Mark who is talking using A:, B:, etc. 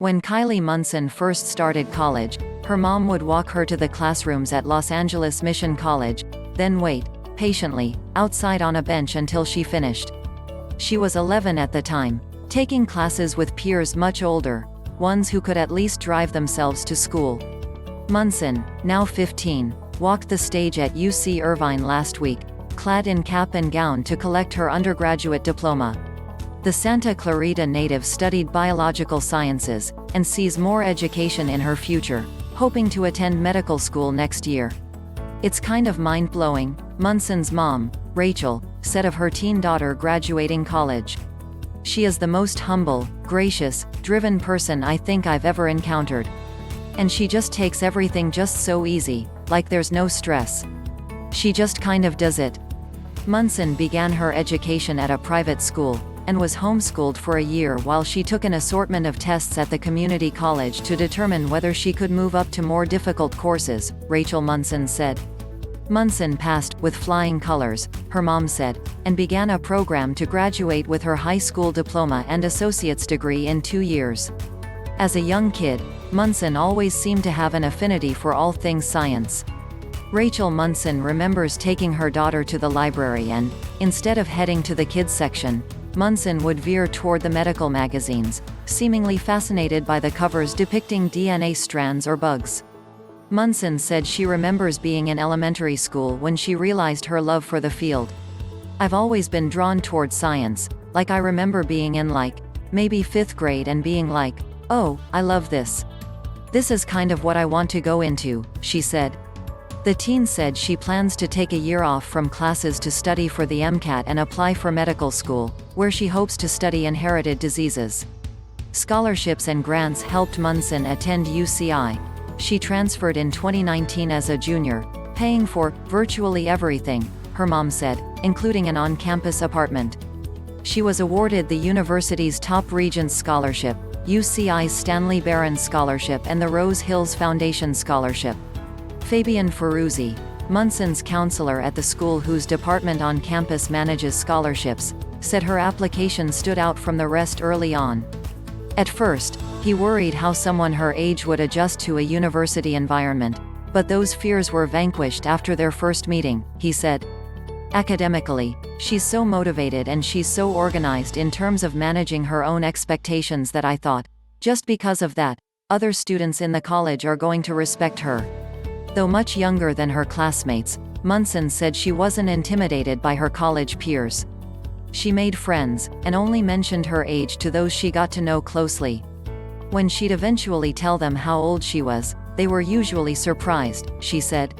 A: When Kylie Munson first started college, her mom would walk her to the classrooms at Los Angeles Mission College, then wait, patiently, outside on a bench until she finished. She was 11 at the time, taking classes with peers much older, ones who could at least drive themselves to school. Munson, now 15, walked the stage at UC Irvine last week, clad in cap and gown to collect her undergraduate diploma. The Santa Clarita native studied biological sciences, and sees more education in her future, hoping to attend medical school next year. "It's kind of mind-blowing," Munson's mom, Rachel, said of her teen daughter graduating college. "She is the most humble, gracious, driven person I think I've ever encountered. And she just takes everything just so easy, like there's no stress. She just kind of does it." Munson began her education at a private school, and was homeschooled for a year while she took an assortment of tests at the community college to determine whether she could move up to more difficult courses, Rachel Munson said. Munson passed with flying colors, her mom said, and began a program to graduate with her high school diploma and associate's degree in 2 years. As a young kid, Munson always seemed to have an affinity for all things science. Rachel Munson remembers taking her daughter to the library and, instead of heading to the kids section, Munson would veer toward the medical magazines, seemingly fascinated by the covers depicting DNA strands or bugs. Munson said she remembers being in elementary school when she realized her love for the field. "I've always been drawn toward science, like I remember being in maybe 5th grade and being like, oh, I love this. This is kind of what I want to go into," she said. The teen said she plans to take a year off from classes to study for the MCAT and apply for medical school, where she hopes to study inherited diseases. Scholarships and grants helped Munson attend UCI. She transferred in 2019 as a junior, paying for virtually everything, her mom said, including an on-campus apartment. She was awarded the university's top Regents Scholarship, UCI's Stanley Behrens Scholarship and the Rose Hills Foundation Scholarship. Fabian Firoozi, Munson's counselor at the school whose department on campus manages scholarships, said her application stood out from the rest early on. At first, he worried how someone her age would adjust to a university environment, but those fears were vanquished after their first meeting, he said. Academically, she's so motivated and she's so organized in terms of managing her own expectations that I thought, just because of that, other students in the college are going to respect her. Though much younger than her classmates, Munson said she wasn't intimidated by her college peers. She made friends, and only mentioned her age to those she got to know closely. When she'd eventually tell them how old she was, they were usually surprised, she said.